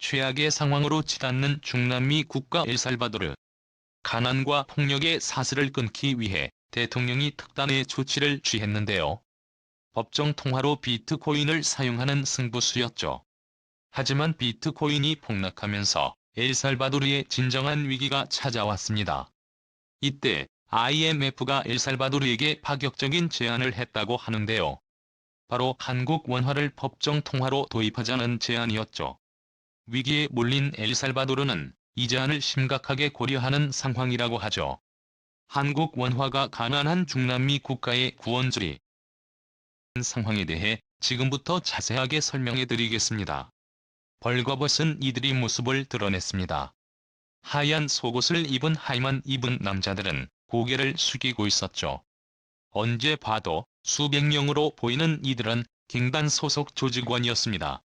최악의 상황으로 치닫는 중남미 국가 엘살바도르. 가난과 폭력의 사슬을 끊기 위해 대통령이 특단의 조치를 취했는데요. 법정 통화로 비트코인을 사용하는 승부수였죠. 하지만 비트코인이 폭락하면서 엘살바도르의 진정한 위기가 찾아왔습니다. 이때 IMF가 엘살바도르에게 파격적인 제안을 했다고 하는데요. 바로 한국 원화를 법정 통화로 도입하자는 제안이었죠. 위기에 몰린 엘살바도르는 이 제안을 심각하게 고려하는 상황이라고 하죠. 한국 원화가 가난한 중남미 국가의 구원줄이 상황에 대해 지금부터 자세하게 설명해 드리겠습니다. 벌거벗은 이들이 모습을 드러냈습니다. 하얀 속옷을 입은 하의만 입은 남자들은 고개를 숙이고 있었죠. 언제 봐도 수백 명으로 보이는 이들은 갱단 소속 조직원이었습니다.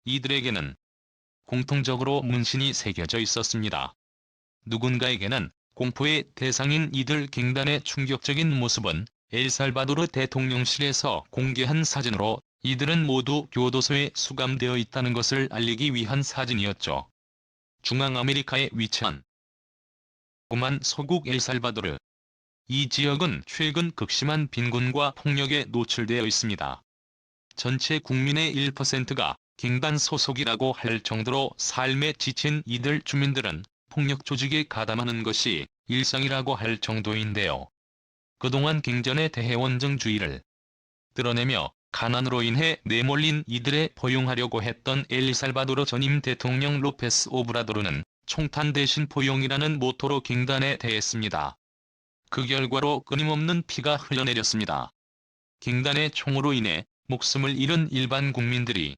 이들에게는 공통적으로 문신이 새겨져 있었습니다. 누군가에게는 공포의 대상인 이들 갱단의 충격적인 모습은 엘살바도르 대통령실에서 공개한 사진으로 이들은 모두 교도소에 수감되어 있다는 것을 알리기 위한 사진이었죠. 중앙아메리카에 위치한 고만 소국 엘살바도르. 이 지역은 최근 극심한 빈곤과 폭력에 노출되어 있습니다. 전체 국민의 1%가 갱단 소속이라고 할 정도로 삶에 지친 이들 주민들은 폭력 조직에 가담하는 것이 일상이라고 할 정도인데요. 그동안 갱전의 대해원정주의를 드러내며 가난으로 인해 내몰린 이들에 포용하려고 했던 엘살바도르 전임 대통령 로페스 오브라도르는 총탄 대신 포용이라는 모토로 갱단에 대했습니다. 그 결과로 끊임없는 피가 흘러내렸습니다. 갱단의 총으로 인해 목숨을 잃은 일반 국민들이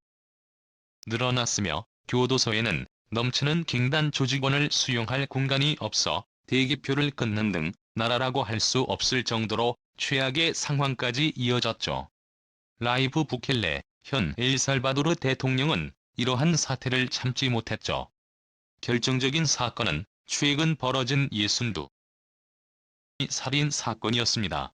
늘어났으며 교도소에는 넘치는 갱단 조직원을 수용할 공간이 없어 대기표를 끊는 등 나라라고 할 수 없을 정도로 최악의 상황까지 이어졌죠. 라이브 부켈레 현 엘살바도르 대통령은 이러한 사태를 참지 못했죠. 결정적인 사건은 최근 벌어진 62 살인 사건이었습니다.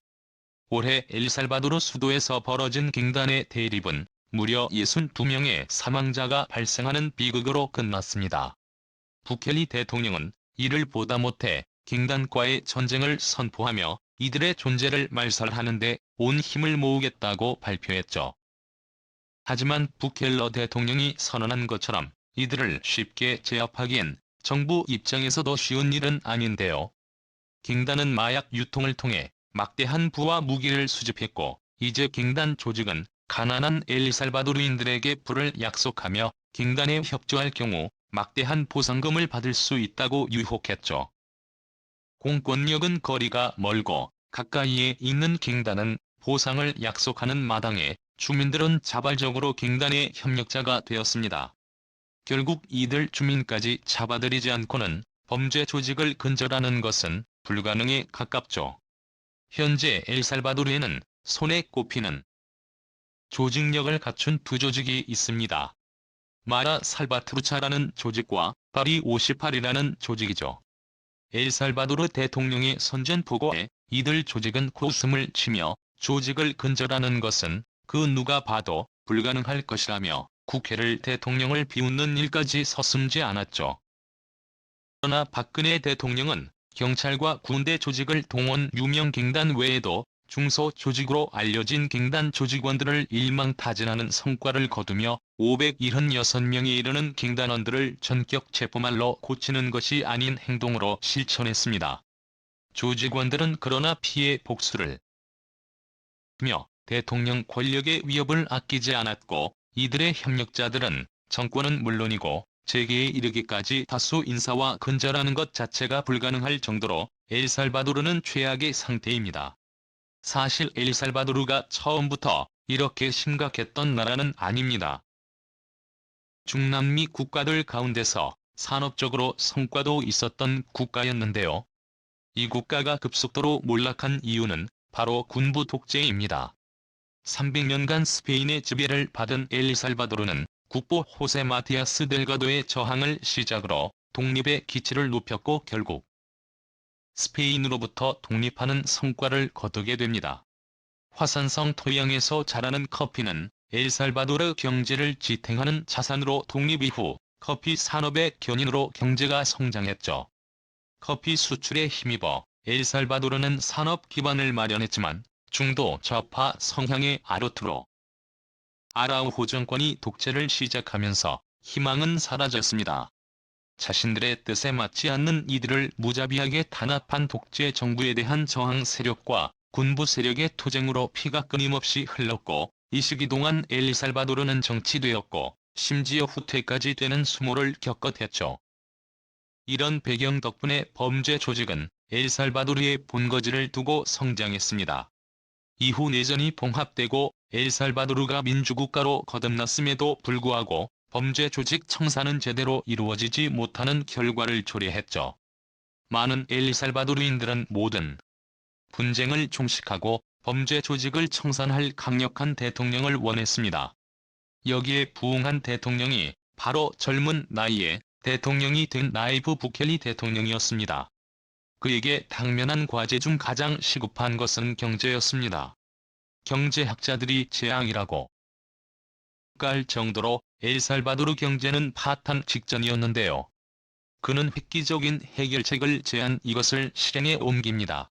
올해 엘살바도르 수도에서 벌어진 갱단의 대립은 무려 62명의 사망자가 발생하는 비극으로 끝났습니다. 부켈리 대통령은 이를 보다 못해 갱단과의 전쟁을 선포하며 이들의 존재를 말살하는 데 온 힘을 모으겠다고 발표했죠. 하지만 부켈러 대통령이 선언한 것처럼 이들을 쉽게 제압하기엔 정부 입장에서도 쉬운 일은 아닌데요. 갱단은 마약 유통을 통해 막대한 부와 무기를 수집했고 이제 갱단 조직은 가난한 엘살바도르인들에게 부를 약속하며 갱단에 협조할 경우 막대한 보상금을 받을 수 있다고 유혹했죠. 공권력은 거리가 멀고 가까이에 있는 갱단은 보상을 약속하는 마당에 주민들은 자발적으로 갱단의 협력자가 되었습니다. 결국 이들 주민까지 잡아들이지 않고는 범죄 조직을 근절하는 것은 불가능에 가깝죠. 현재 엘살바도르에는 손에 꼽히는 조직력을 갖춘 두 조직이 있습니다. 마라 살바트루차라는 조직과 바리 58이라는 조직이죠. 엘살바도르 대통령의 선전포고에 이들 조직은 코웃음을 치며 조직을 근절하는 것은 그 누가 봐도 불가능할 것이라며 국회를 대통령을 비웃는 일까지 서슴지 않았죠. 그러나 박근혜 대통령은 경찰과 군대 조직을 동원 유명 갱단 외에도 중소조직으로 알려진 갱단 조직원들을 일망타진하는 성과를 거두며 576명에 이르는 갱단원들을 전격 체포말로 고치는 것이 아닌 행동으로 실천했습니다. 조직원들은 그러나 피해 복수를 며 대통령 권력의 위협을 아끼지 않았고 이들의 협력자들은 정권은 물론이고 재계에 이르기까지 다수 인사와 근절하는 것 자체가 불가능할 정도로 엘살바도르는 최악의 상태입니다. 사실 엘살바도르가 처음부터 이렇게 심각했던 나라는 아닙니다. 중남미 국가들 가운데서 산업적으로 성과도 있었던 국가였는데요. 이 국가가 급속도로 몰락한 이유는 바로 군부 독재입니다. 300년간 스페인의 지배를 받은 엘살바도르는 국보 호세 마티아스 델가도의 저항을 시작으로 독립의 기치를 높였고 결국 스페인으로부터 독립하는 성과를 거두게 됩니다. 화산성 토양에서 자라는 커피는 엘살바도르 경제를 지탱하는 자산으로 독립 이후 커피 산업의 견인으로 경제가 성장했죠. 커피 수출에 힘입어 엘살바도르는 산업 기반을 마련했지만 중도 좌파 성향의 아르투로 아라우호 정권이 독재를 시작하면서 희망은 사라졌습니다. 자신들의 뜻에 맞지 않는 이들을 무자비하게 탄압한 독재 정부에 대한 저항 세력과 군부 세력의 투쟁으로 피가 끊임없이 흘렀고, 이 시기 동안 엘살바도르는 정치되었고 심지어 후퇴까지 되는 수모를 겪었했죠. 이런 배경 덕분에 범죄 조직은 엘살바도르의 본거지를 두고 성장했습니다. 이후 내전이 봉합되고 엘살바도르가 민주국가로 거듭났음에도 불구하고 범죄 조직 청산은 제대로 이루어지지 못하는 결과를 초래했죠. 많은 엘살바도르인들은 모든 분쟁을 종식하고 범죄 조직을 청산할 강력한 대통령을 원했습니다. 여기에 부응한 대통령이 바로 젊은 나이에 대통령이 된 나이브 부켈리 대통령이었습니다. 그에게 당면한 과제 중 가장 시급한 것은 경제였습니다. 경제학자들이 재앙이라고 깔 정도로 엘살바도르 경제는 파탄 직전이었는데요. 그는 획기적인 해결책을 제안 이것을 실행에 옮깁니다.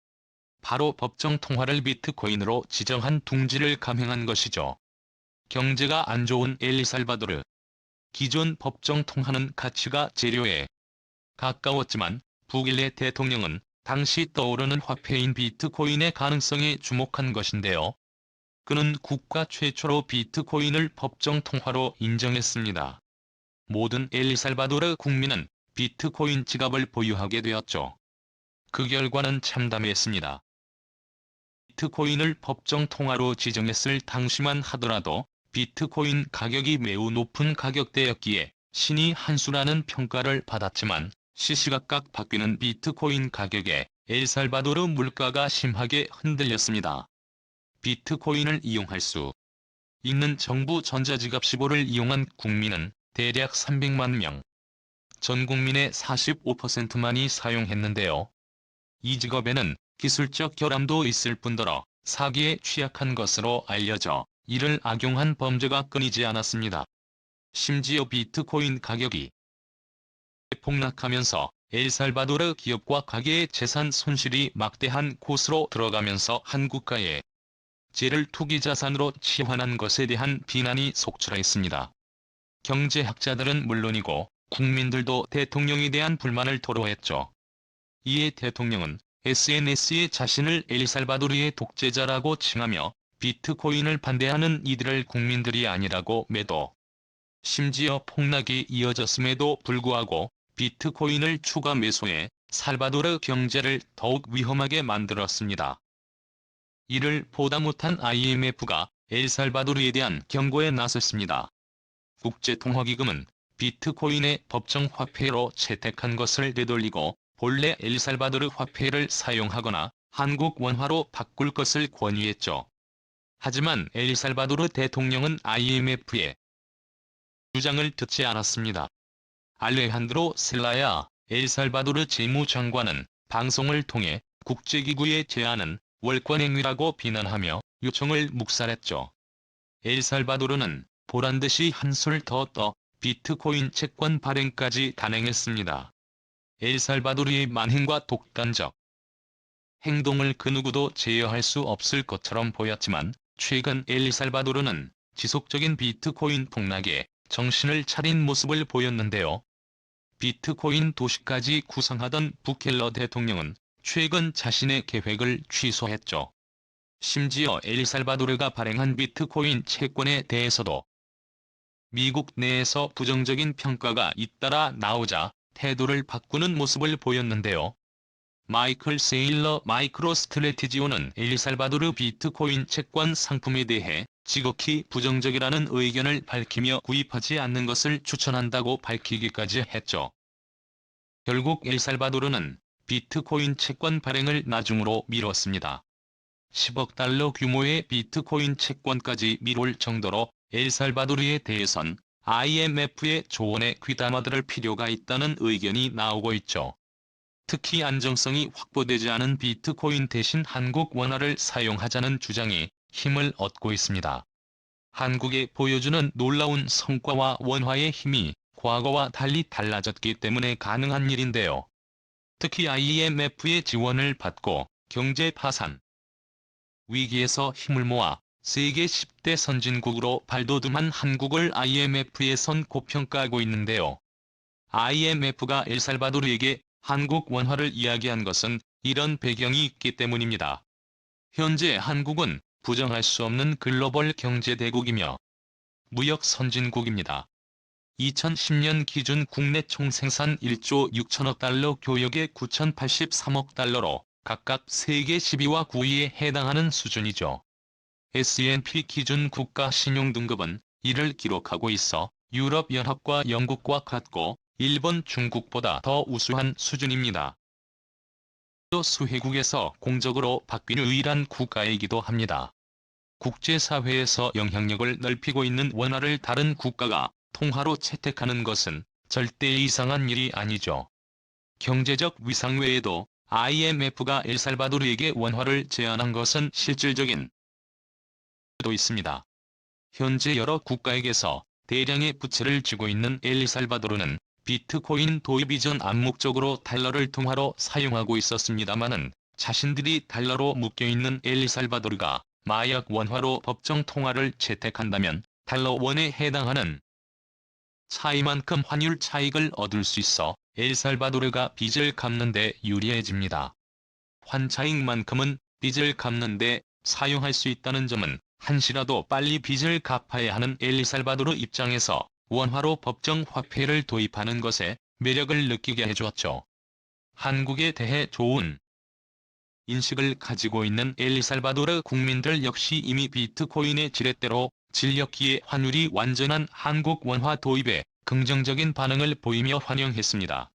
바로 법정 통화를 비트코인으로 지정한 둥지를 감행한 것이죠. 경제가 안 좋은 엘살바도르. 기존 법정 통화는 가치가 제로에 가까웠지만 부켈레 대통령은 당시 떠오르는 화폐인 비트코인의 가능성에 주목한 것인데요. 그는 국가 최초로 비트코인을 법정 통화로 인정했습니다. 모든 엘살바도르 국민은 비트코인 지갑을 보유하게 되었죠. 그 결과는 참담했습니다. 비트코인을 법정 통화로 지정했을 당시만 하더라도 비트코인 가격이 매우 높은 가격대였기에 신의 한 수라는 평가를 받았지만 시시각각 바뀌는 비트코인 가격에 엘살바도르 물가가 심하게 흔들렸습니다. 비트코인을 이용할 수 있는 정부 전자지갑 15를 이용한 국민은 대략 300만 명. 전 국민의 45%만이 사용했는데요. 이 직업에는 기술적 결함도 있을 뿐더러 사기에 취약한 것으로 알려져 이를 악용한 범죄가 끊이지 않았습니다. 심지어 비트코인 가격이 폭락하면서 엘살바도르 기업과 가계의 재산 손실이 막대한 곳으로 들어가면서 한 국가의 재를 투기 자산으로 치환한 것에 대한 비난이 속출했습니다. 경제학자들은 물론이고 국민들도 대통령에 대한 불만을 토로했죠. 이에 대통령은 SNS에 자신을 엘살바도르의 독재자라고 칭하며 비트코인을 반대하는 이들을 국민들이 아니라고 매도. 심지어 폭락이 이어졌음에도 불구하고 비트코인을 추가 매수해 살바도르 경제를 더욱 위험하게 만들었습니다. 이를 보다 못한 IMF가 엘살바도르에 대한 경고에 나섰습니다. 국제통화기금은 비트코인의 법정 화폐로 채택한 것을 되돌리고 본래 엘살바도르 화폐를 사용하거나 한국 원화로 바꿀 것을 권유했죠. 하지만 엘살바도르 대통령은 IMF의 주장을 듣지 않았습니다. 알레한드로 셀라야 엘살바도르 재무장관은 방송을 통해 국제기구의 제안은 월권행위라고 비난하며 요청을 묵살했죠. 엘살바도르는 보란듯이 한술 더 떠 비트코인 채권 발행까지 단행했습니다. 엘살바도르의 만행과 독단적 행동을 그 누구도 제어할 수 없을 것처럼 보였지만 최근 엘살바도르는 지속적인 비트코인 폭락에 정신을 차린 모습을 보였는데요. 비트코인 도시까지 구상하던 부켈러 대통령은 최근 자신의 계획을 취소했죠. 심지어 엘살바도르가 발행한 비트코인 채권에 대해서도 미국 내에서 부정적인 평가가 잇따라 나오자 태도를 바꾸는 모습을 보였는데요. 마이클 세일러 마이크로 스트래티지오는 엘살바도르 비트코인 채권 상품에 대해 지극히 부정적이라는 의견을 밝히며 구입하지 않는 것을 추천한다고 밝히기까지 했죠. 결국 엘살바도르는 비트코인 채권 발행을 나중으로 미뤘습니다. 10억 달러 규모의 비트코인 채권까지 미룰 정도로 엘살바도르에 대해선 IMF의 조언에 귀담아들을 필요가 있다는 의견이 나오고 있죠. 특히 안정성이 확보되지 않은 비트코인 대신 한국 원화를 사용하자는 주장이 힘을 얻고 있습니다. 한국에 보여주는 놀라운 성과와 원화의 힘이 과거와 달리 달라졌기 때문에 가능한 일인데요. 특히 IMF의 지원을 받고 경제 파산 위기에서 힘을 모아 세계 10대 선진국으로 발돋움한 한국을 IMF에선 고평가하고 있는데요. IMF가 엘살바도르에게 한국 원화를 이야기한 것은 이런 배경이 있기 때문입니다. 현재 한국은 부정할 수 없는 글로벌 경제대국이며 무역 선진국입니다. 2010년 기준 국내 총생산 1조 6천억 달러, 교역의 9,083억 달러로 각각 세계 10위와 9위에 해당하는 수준이죠. S&P 기준 국가 신용등급은 1을 기록하고 있어 유럽연합과 영국과 같고 일본, 중국보다 더 우수한 수준입니다. 또 수혜국에서 공적으로 바뀐 유일한 국가이기도 합니다. 국제사회에서 영향력을 넓히고 있는 원화를 다른 국가가 통화로 채택하는 것은 절대 이상한 일이 아니죠. 경제적 위상 외에도 IMF가 엘살바도르에게 원화를 제안한 것은 실질적인 도 있습니다. 현재 여러 국가에게서 대량의 부채를 지고 있는 엘살바도르는 비트코인 도입 이전 암묵적으로 달러를 통화로 사용하고 있었습니다마는 자신들이 달러로 묶여있는 엘살바도르가 마약 원화로 법정 통화를 채택한다면 달러 원에 해당하는 차이만큼 환율 차익을 얻을 수 있어 엘살바도르가 빚을 갚는 데 유리해집니다. 환차익만큼은 빚을 갚는 데 사용할 수 있다는 점은 한시라도 빨리 빚을 갚아야 하는 엘살바도르 입장에서 원화로 법정 화폐를 도입하는 것에 매력을 느끼게 해주었죠. 한국에 대해 좋은 인식을 가지고 있는 엘살바도르 국민들 역시 이미 비트코인의 지렛대로 질렸기에 환율이 완전한 한국 원화 도입에 긍정적인 반응을 보이며 환영했습니다.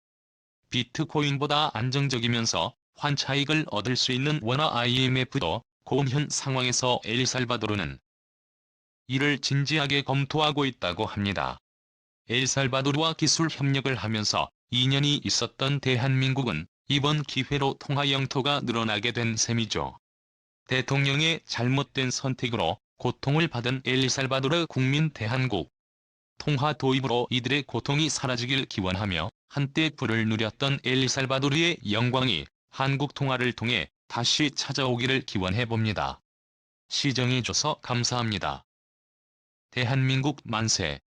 비트코인보다 안정적이면서 환차익을 얻을 수 있는 원화 IMF도 고금 상황에서 엘살바도르는 이를 진지하게 검토하고 있다고 합니다. 엘살바도르와 기술 협력을 하면서 인연이 있었던 대한민국은 이번 기회로 통화 영토가 늘어나게 된 셈이죠. 대통령의 잘못된 선택으로 고통을 받은 엘살바도르 국민 대한국 통화 도입으로 이들의 고통이 사라지길 기원하며 한때 부를 누렸던 엘살바도르의 영광이 한국 통화를 통해 다시 찾아오기를 기원해봅니다. 시청해줘서 감사합니다. 대한민국 만세.